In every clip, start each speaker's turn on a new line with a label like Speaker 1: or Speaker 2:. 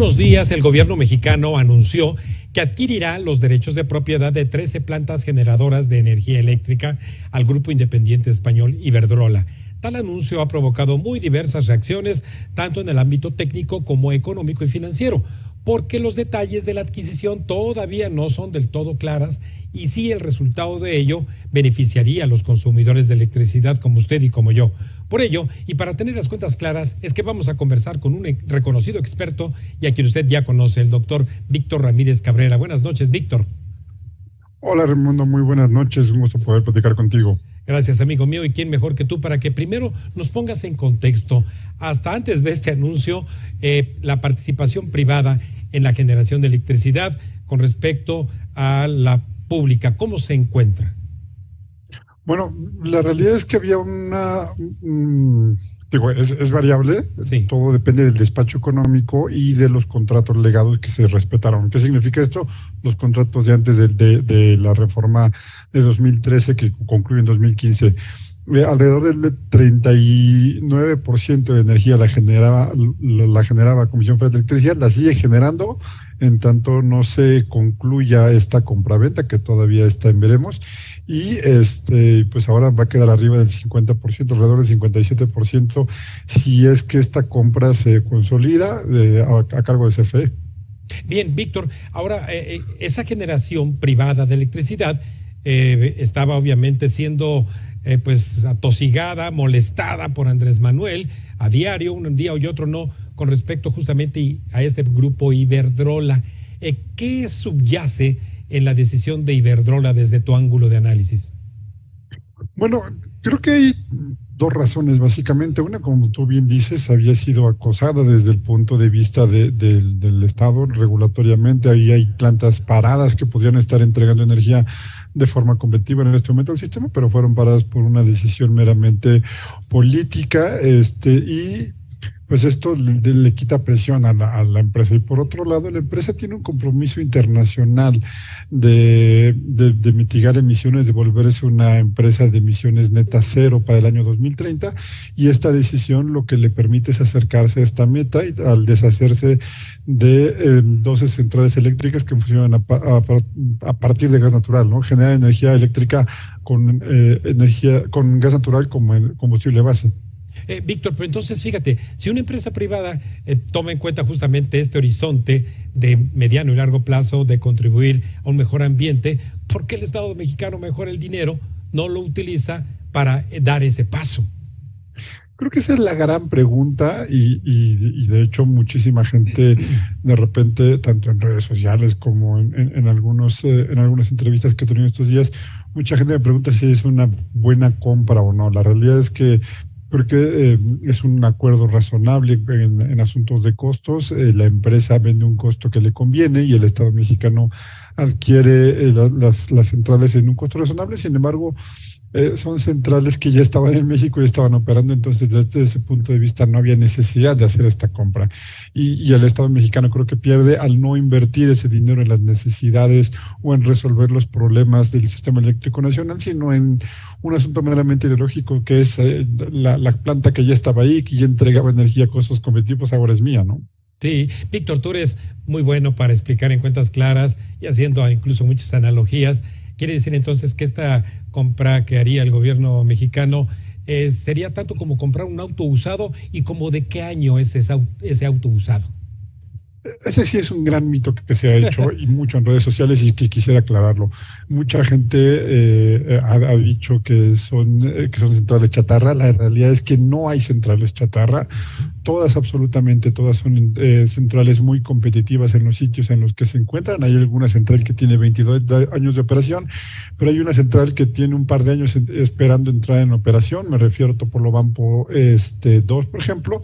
Speaker 1: unos días el gobierno mexicano anunció que adquirirá los derechos de propiedad de 13 plantas generadoras de energía eléctrica al grupo independiente español Iberdrola. Tal anuncio ha provocado muy diversas reacciones, tanto en el ámbito técnico como económico y financiero, porque los detalles de la adquisición todavía no son del todo claras y sí el resultado de ello beneficiaría a los consumidores de electricidad como usted y como yo. Por ello, y para tener las cuentas claras, es que vamos a conversar con un reconocido experto y a quien usted ya conoce, el doctor Víctor Ramírez Cabrera. Buenas noches, Víctor.
Speaker 2: Hola, Raimundo, muy buenas noches, un gusto poder platicar contigo.
Speaker 1: Gracias, amigo mío, y quién mejor que tú para que primero nos pongas en contexto, hasta antes de este anuncio, la participación privada en la generación de electricidad con respecto a la pública, ¿cómo se encuentra?
Speaker 2: Bueno, la realidad es que había es variable,
Speaker 1: Sí.
Speaker 2: todo depende del despacho económico y de los contratos legados que se respetaron. ¿Qué significa esto? Los contratos de antes de la reforma de 2013 que concluye en 2015. Alrededor del 39% de energía la generaba Comisión Federal de Electricidad, la sigue generando en tanto no se concluya esta compraventa que todavía está en veremos, y pues ahora va a quedar arriba del 50%, alrededor del 57%, si es que esta compra se consolida a cargo de CFE.
Speaker 1: Bien, Víctor, ahora esa generación privada de electricidad estaba obviamente siendo pues atosigada, molestada por Andrés Manuel a diario, un día y otro no, con respecto justamente a este grupo Iberdrola. ¿Qué subyace en la decisión de Iberdrola desde tu ángulo de análisis?
Speaker 2: Bueno, creo que hay dos razones básicamente. Una, como tú bien dices, había sido acosada desde el punto de vista del Estado regulatoriamente. Ahí hay plantas paradas que podrían estar entregando energía de forma competitiva en este momento al sistema, pero fueron paradas por una decisión meramente política, y pues esto le quita presión a la empresa. Y por otro lado, la empresa tiene un compromiso internacional de mitigar emisiones, de volverse una empresa de emisiones netas cero para el año 2030, y esta decisión lo que le permite es acercarse a esta meta, y al deshacerse de 12 centrales eléctricas que funcionan a partir de gas natural, ¿no? Generar energía eléctrica con gas natural como el combustible base.
Speaker 1: Víctor, pero entonces fíjate, si una empresa privada toma en cuenta justamente este horizonte de mediano y largo plazo de contribuir a un mejor ambiente, ¿por qué el Estado mexicano mejor el dinero no lo utiliza para dar ese paso?
Speaker 2: Creo que esa es la gran pregunta, y de hecho muchísima gente de repente, tanto en redes sociales como en algunas entrevistas que he tenido estos días, mucha gente me pregunta si es una buena compra o no. La realidad es que porque es un acuerdo razonable en asuntos de costos. La empresa vende un costo que le conviene y el Estado mexicano adquiere las centrales en un costo razonable. Sin embargo, son centrales que ya estaban en México y estaban operando, entonces desde ese punto de vista no había necesidad de hacer esta compra. Y el Estado mexicano creo que pierde al no invertir ese dinero en las necesidades o en resolver los problemas del sistema eléctrico nacional, sino en un asunto meramente ideológico, que es la planta que ya estaba ahí, que ya entregaba energía a costos competitivos, ahora es mía, ¿no?
Speaker 1: Sí, Víctor, tú eres muy bueno para explicar en cuentas claras y haciendo incluso muchas analogías. Quiere decir entonces que esta compra que haría el gobierno mexicano sería tanto como comprar un auto usado, y como de qué año es ese auto usado.
Speaker 2: Ese sí es un gran mito que se ha hecho y mucho en redes sociales, y que quisiera aclararlo. Mucha gente ha dicho que son centrales chatarra. La realidad es que no hay centrales chatarra. Todas, absolutamente todas, son centrales muy competitivas en los sitios en los que se encuentran. Hay alguna central que tiene 22 años de operación, pero hay una central que tiene un par de años esperando entrar en operación. Me refiero a Topolobampo 2, por ejemplo,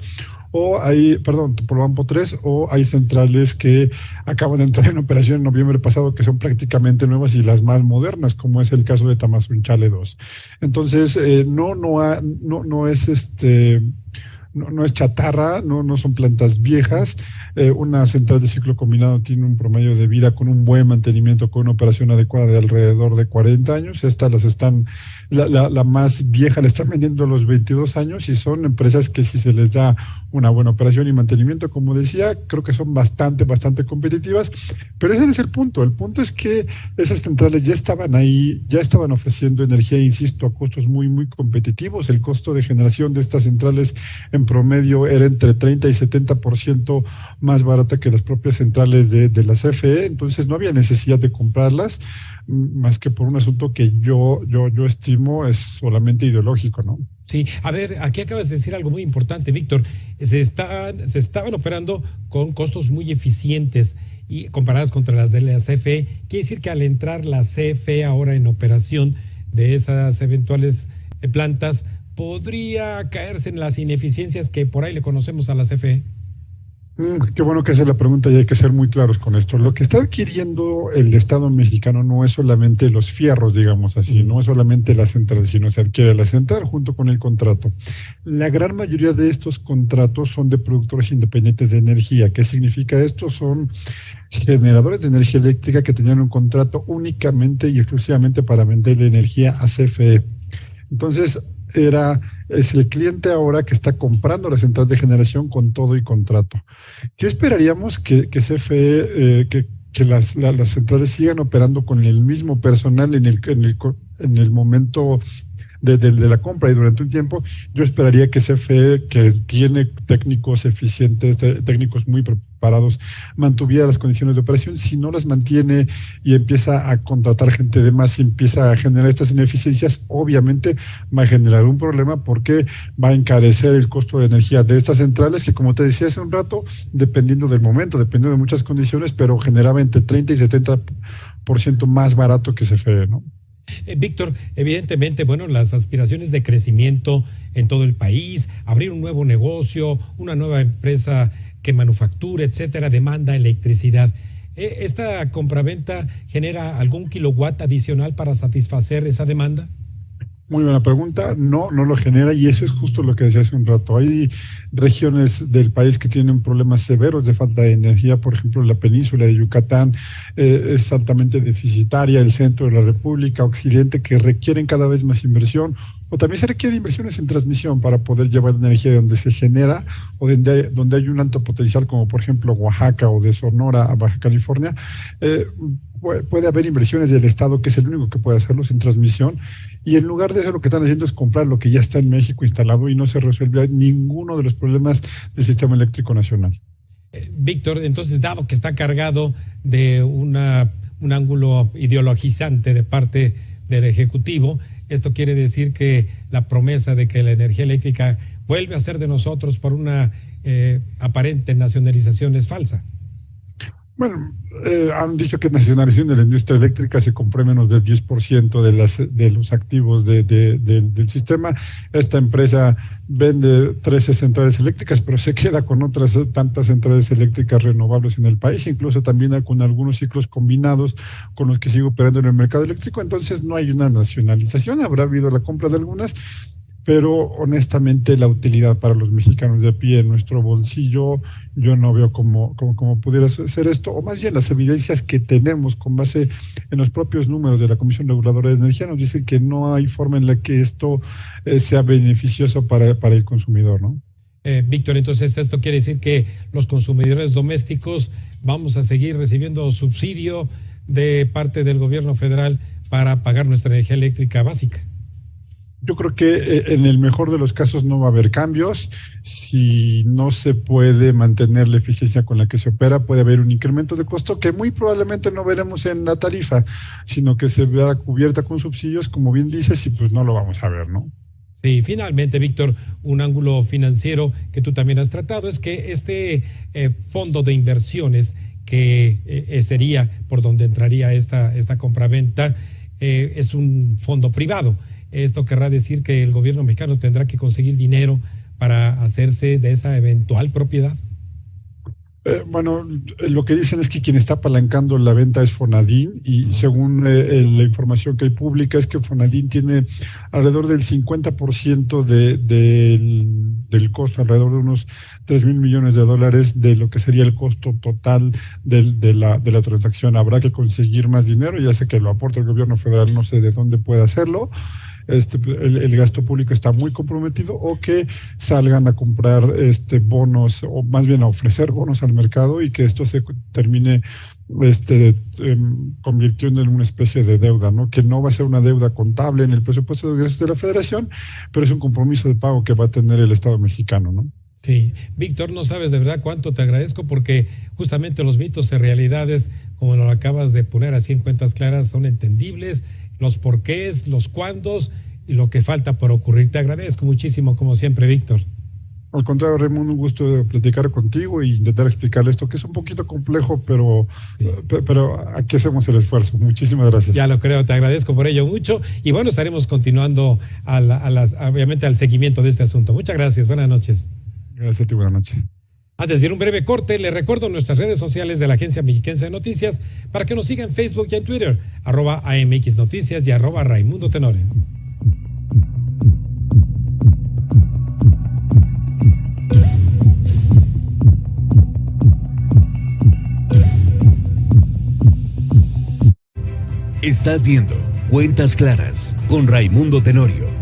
Speaker 2: Topolobampo 3, o hay centrales que acaban de entrar en operación en noviembre pasado, que son prácticamente nuevas y las más modernas, como es el caso de Tamazunchale 2. Entonces, no es no es chatarra, no son plantas viejas. Una central de ciclo combinado tiene un promedio de vida con un buen mantenimiento, con una operación adecuada de alrededor de 40 años. La más vieja la están vendiendo a los 22 años y son empresas que si se les da una buena operación y mantenimiento, como decía, creo que son bastante competitivas, pero ese no es el punto. El punto es que esas centrales ya estaban ahí, ya estaban ofreciendo energía, insisto, a costos muy competitivos. El costo de generación de estas centrales en promedio era entre 30 y 70% más barata que las propias centrales de la CFE, entonces no había necesidad de comprarlas, más que por un asunto que yo estimo es solamente ideológico, ¿no?
Speaker 1: Sí, a ver, aquí acabas de decir algo muy importante, Víctor. Se estaban operando con costos muy eficientes y comparadas contra las de la CFE. Quiere decir que al entrar la CFE ahora en operación de esas eventuales plantas, podría caerse en las ineficiencias que por ahí le conocemos a la CFE.
Speaker 2: Qué bueno que hace la pregunta y hay que ser muy claros con esto. Lo que está adquiriendo el Estado mexicano no es solamente los fierros, digamos así, no es solamente la central, sino se adquiere la central junto con el contrato. La gran mayoría de estos contratos son de productores independientes de energía. ¿Qué significa esto? Son generadores de energía eléctrica que tenían un contrato únicamente y exclusivamente para vender energía a CFE. Entonces, es el cliente ahora que está comprando la central de generación con todo y contrato. ¿Qué esperaríamos que CFE, que las centrales sigan operando con el mismo personal en el momento de la compra y durante un tiempo? Yo esperaría que CFE, que tiene técnicos eficientes, técnicos muy preparados, mantuviera las condiciones de operación. Si no las mantiene y empieza a contratar gente de más y empieza a generar estas ineficiencias, obviamente va a generar un problema porque va a encarecer el costo de energía de estas centrales que, como te decía hace un rato, dependiendo del momento, dependiendo de muchas condiciones, pero generaba entre 30 y 70% más barato que CFE, ¿no?
Speaker 1: Víctor, evidentemente, bueno, las aspiraciones de crecimiento en todo el país, abrir un nuevo negocio, una nueva empresa que manufacture, etcétera, demanda electricidad. ¿Esta compraventa genera algún kilowatt adicional para satisfacer esa demanda?
Speaker 2: Muy buena pregunta. No lo genera y eso es justo lo que decía hace un rato. Hay regiones del país que tienen problemas severos de falta de energía. Por ejemplo, la península de Yucatán es altamente deficitaria, el centro de la República, Occidente, que requieren cada vez más inversión. O también se requiere inversiones en transmisión para poder llevar energía de donde se genera o donde hay un alto potencial, como por ejemplo Oaxaca o de Sonora a Baja California. Puede haber inversiones del Estado, que es el único que puede hacerlo sin transmisión, y en lugar de eso lo que están haciendo es comprar lo que ya está en México instalado y no se resuelve ninguno de los problemas del sistema eléctrico nacional.
Speaker 1: Víctor, entonces, dado que está cargado de un ángulo ideologizante de parte del Ejecutivo, esto quiere decir que la promesa de que la energía eléctrica vuelve a ser de nosotros por una aparente nacionalización es falsa.
Speaker 2: Bueno, han dicho que nacionalización de la industria eléctrica se compró menos del 10% de los activos del sistema. Esta empresa vende 13 centrales eléctricas, pero se queda con otras tantas centrales eléctricas renovables en el país, incluso también con algunos ciclos combinados con los que sigue operando en el mercado eléctrico. Entonces no hay una nacionalización, habrá habido la compra de algunas, pero honestamente la utilidad para los mexicanos de a pie en nuestro bolsillo, yo no veo cómo pudiera ser esto, o más bien las evidencias que tenemos con base en los propios números de la Comisión Reguladora de Energía nos dicen que no hay forma en la que esto sea beneficioso para el consumidor, ¿no?
Speaker 1: Víctor, entonces esto quiere decir que los consumidores domésticos vamos a seguir recibiendo subsidio de parte del gobierno federal para pagar nuestra energía eléctrica básica.
Speaker 2: Yo creo que en el mejor de los casos no va a haber cambios. Si no se puede mantener la eficiencia con la que se opera, puede haber un incremento de costo que muy probablemente no veremos en la tarifa, sino que se verá cubierta con subsidios, como bien dices, y pues no lo vamos a ver, ¿no?
Speaker 1: Sí, finalmente, Víctor, un ángulo financiero que tú también has tratado es que este fondo de inversiones que sería por donde entraría esta compraventa es un fondo privado. Esto querrá decir que el gobierno mexicano tendrá que conseguir dinero para hacerse de esa eventual propiedad.
Speaker 2: Bueno, lo que dicen es que quien está apalancando la venta es Fonadín y según la información que hay pública es que Fonadín tiene alrededor del 50% del costo, alrededor de unos 3,000 millones de dólares de lo que sería el costo total de la transacción. Habrá que conseguir más dinero, ya sé que lo aporta el gobierno federal, no sé de dónde puede hacerlo. El gasto público está muy comprometido, o que salgan a comprar bonos, o más bien a ofrecer bonos al mercado, y que esto se termine convirtiendo en una especie de deuda, ¿no? Que no va a ser una deuda contable en el presupuesto de egresos de la Federación, pero es un compromiso de pago que va a tener el Estado mexicano, ¿no?
Speaker 1: Sí, Víctor, no sabes de verdad cuánto te agradezco, porque justamente los mitos y realidades, como lo acabas de poner así en cuentas claras, son entendibles, los porqués, los cuándos y lo que falta por ocurrir. Te agradezco muchísimo, como siempre, Víctor.
Speaker 2: Al contrario, Raimundo, un gusto platicar contigo e intentar explicarle esto, que es un poquito complejo, pero,
Speaker 1: Sí.
Speaker 2: pero aquí hacemos el esfuerzo. Muchísimas gracias.
Speaker 1: Ya lo creo, te agradezco por ello mucho. Y bueno, estaremos continuando obviamente al seguimiento de este asunto. Muchas gracias, buenas noches.
Speaker 2: Gracias a ti, buenas noches.
Speaker 1: Antes de ir un breve corte, le recuerdo nuestras redes sociales de la Agencia Mexiquense de Noticias para que nos sigan en Facebook y en Twitter, @AMX Noticias y @Raimundo Tenore.
Speaker 3: Estás viendo Cuentas Claras con Raimundo Tenorio.